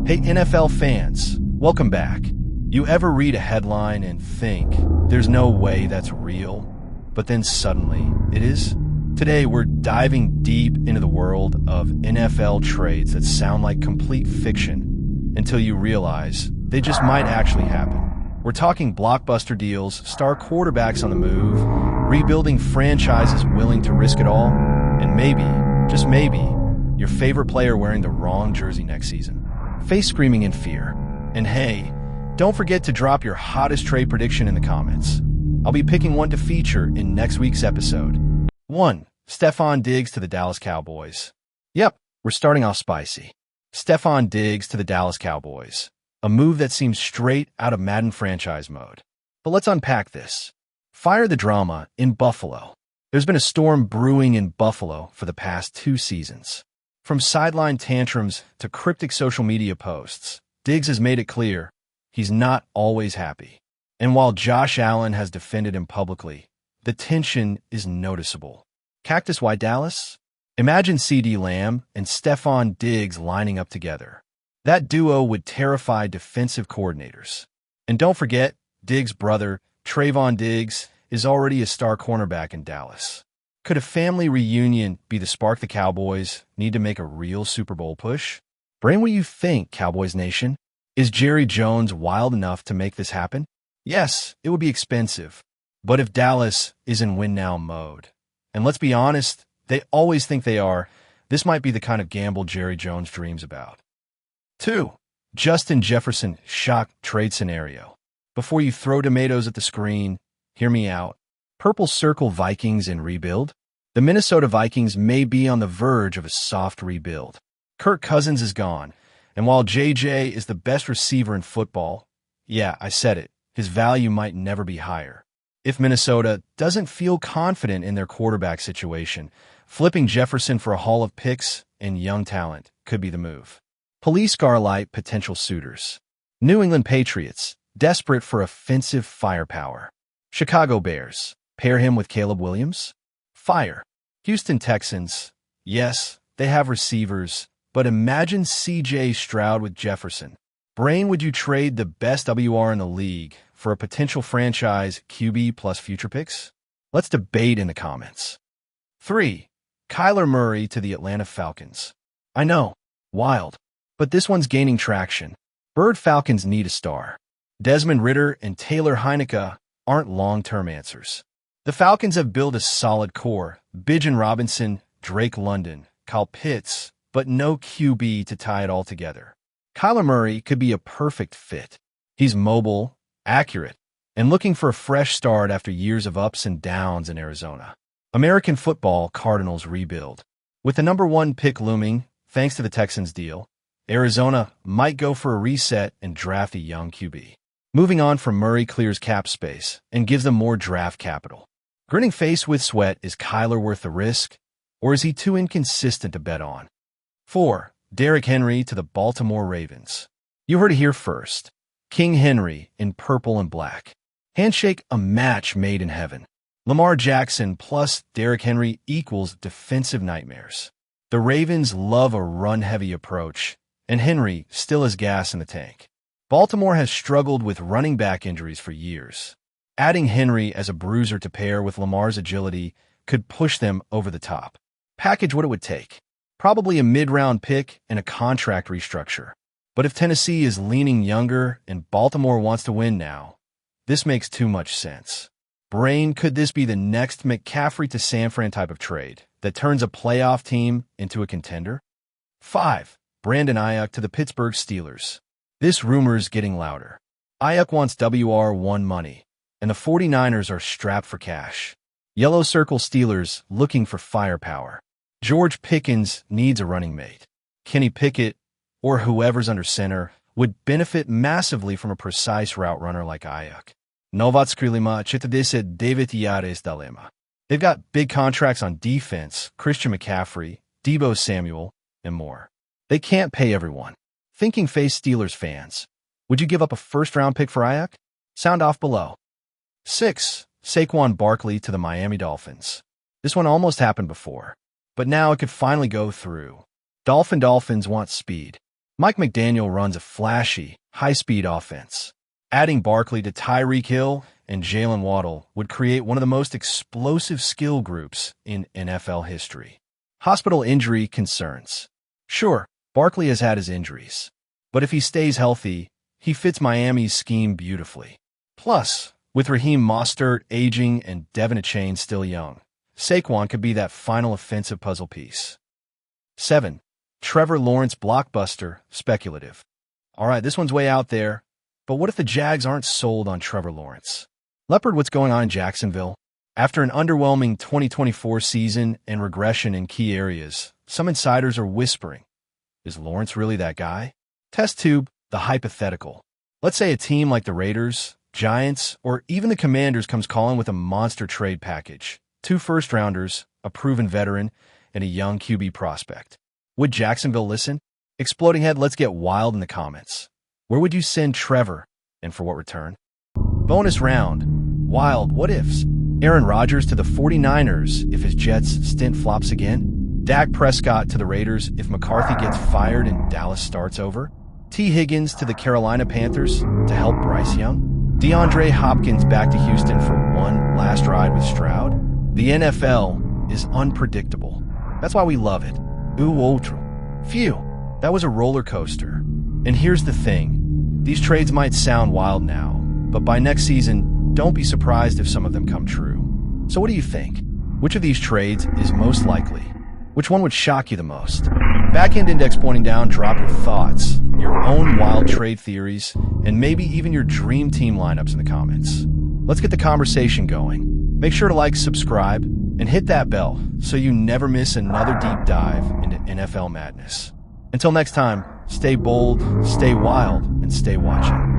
Hey NFL fans, welcome back. You ever read a headline and think, there's no way that's real, but then suddenly it is? Today we're diving deep into the world of NFL trades that sound like complete fiction until you realize they just might actually happen. We're talking blockbuster deals, star quarterbacks on the move, rebuilding franchises willing to risk it all, and maybe, just maybe, your favorite player wearing the wrong jersey next season. Face screaming in fear. And hey, don't forget to drop your hottest trade prediction in the comments. I'll be picking one to feature in next week's episode. 1. Stefon Diggs to the Dallas Cowboys. Yep, we're starting off spicy. Stefon Diggs to the Dallas Cowboys. A move that seems straight out of Madden franchise mode. But let's unpack this. Fire the drama in Buffalo. There's been a storm brewing in Buffalo for the past 2 seasons. From sideline tantrums to cryptic social media posts, Diggs has made it clear he's not always happy. And while Josh Allen has defended him publicly, the tension is noticeable. Cactus White Dallas? Imagine CeeDee Lamb and Stefon Diggs lining up together. That duo would terrify defensive coordinators. And don't forget, Diggs' brother, Trayvon Diggs, is already a star cornerback in Dallas. Could a family reunion be the spark the Cowboys need to make a real Super Bowl push? Brain, what do you think, Cowboys Nation? Is Jerry Jones wild enough to make this happen? Yes, it would be expensive. But if Dallas is in win-now mode, and let's be honest, they always think they are, this might be the kind of gamble Jerry Jones dreams about. 2. Justin Jefferson shock trade scenario. Before you throw tomatoes at the screen, hear me out. Purple Circle Vikings in rebuild? The Minnesota Vikings may be on the verge of a soft rebuild. Kirk Cousins is gone, and while JJ is the best receiver in football, yeah, I said it, his value might never be higher. If Minnesota doesn't feel confident in their quarterback situation, flipping Jefferson for a haul of picks and young talent could be the move. Police Garlight potential suitors. New England Patriots, desperate for offensive firepower. Chicago Bears, pair him with Caleb Williams? Fire. Houston Texans, yes, they have receivers, but imagine C.J. Stroud with Jefferson. Brain, would you trade the best WR in the league for a potential franchise QB plus future picks? Let's debate in the comments. 3. Kyler Murray to the Atlanta Falcons. I know, wild, but this one's gaining traction. Bird Falcons need a star. Desmond Ridder and Taylor Heineke aren't long-term answers. The Falcons have built a solid core, Bijan Robinson, Drake London, Kyle Pitts, but no QB to tie it all together. Kyler Murray could be a perfect fit. He's mobile, accurate, and looking for a fresh start after years of ups and downs in Arizona. American football Cardinals rebuild. With the number 1 pick looming, thanks to the Texans deal, Arizona might go for a reset and draft a young QB. Moving on from Murray clears cap space and gives them more draft capital. Grinning face with sweat, is Kyler worth the risk, or is he too inconsistent to bet on? 4. Derrick Henry to the Baltimore Ravens. You heard it here first. King Henry in purple and black. Handshake, a match made in heaven. Lamar Jackson plus Derrick Henry equals defensive nightmares. The Ravens love a run-heavy approach, and Henry still has gas in the tank. Baltimore has struggled with running back injuries for years. Adding Henry as a bruiser to pair with Lamar's agility could push them over the top. Package what it would take. Probably a mid-round pick and a contract restructure. But if Tennessee is leaning younger and Baltimore wants to win now, this makes too much sense. Brain, could this be the next McCaffrey to San Fran type of trade that turns a playoff team into a contender? 5. Brandon Ayuk to the Pittsburgh Steelers. This rumor's getting louder. Ayuk wants WR1 money, and the 49ers are strapped for cash. Yellow Circle Steelers looking for firepower. George Pickens needs a running mate. Kenny Pickett, or whoever's under center, would benefit massively from a precise route runner like Ayuk. Novat skrilima chitadise David Yares Dalema. They've got big contracts on defense, Christian McCaffrey, Deebo Samuel, and more. They can't pay everyone. Thinking face Steelers fans, would you give up a first-round pick for Ayuk? Sound off below. 6. Saquon Barkley to the Miami Dolphins. This one almost happened before, but now it could finally go through. Dolphins want speed. Mike McDaniel runs a flashy, high-speed offense. Adding Barkley to Tyreek Hill and Jalen Waddle would create one of the most explosive skill groups in NFL history. Hospital injury concerns. Sure, Barkley has had his injuries, but if he stays healthy, he fits Miami's scheme beautifully. Plus, with Raheem Mostert aging and Devin Achane still young, Saquon could be that final offensive puzzle piece. 7. Trevor Lawrence blockbuster, speculative. All right, this one's way out there, but what if the Jags aren't sold on Trevor Lawrence? Leopard, what's going on in Jacksonville? After an underwhelming 2024 season and regression in key areas, some insiders are whispering, is Lawrence really that guy? Test tube, the hypothetical. Let's say a team like the Raiders, Giants, or even the Commanders comes calling with a monster trade package. 2 first-rounders, a proven veteran, and a young QB prospect. Would Jacksonville listen? Exploding Head, let's get wild in the comments. Where would you send Trevor, and for what return? Bonus round. Wild what ifs. Aaron Rodgers to the 49ers if his Jets stint flops again. Dak Prescott to the Raiders if McCarthy gets fired and Dallas starts over. T. Higgins to the Carolina Panthers to help Bryce Young. DeAndre Hopkins back to Houston for one last ride with Stroud. The NFL is unpredictable. That's why we love it. Ooh, ultra. Phew, that was a roller coaster. And here's the thing. These trades might sound wild now, but by next season, don't be surprised if some of them come true. So what do you think? Which of these trades is most likely? Which one would shock you the most? Backhand index pointing down, drop your thoughts, your own wild trade theories, and maybe even your dream team lineups in the comments. Let's get the conversation going. Make sure to like, subscribe, and hit that bell so you never miss another deep dive into NFL madness. Until next time, stay bold, stay wild, and stay watching.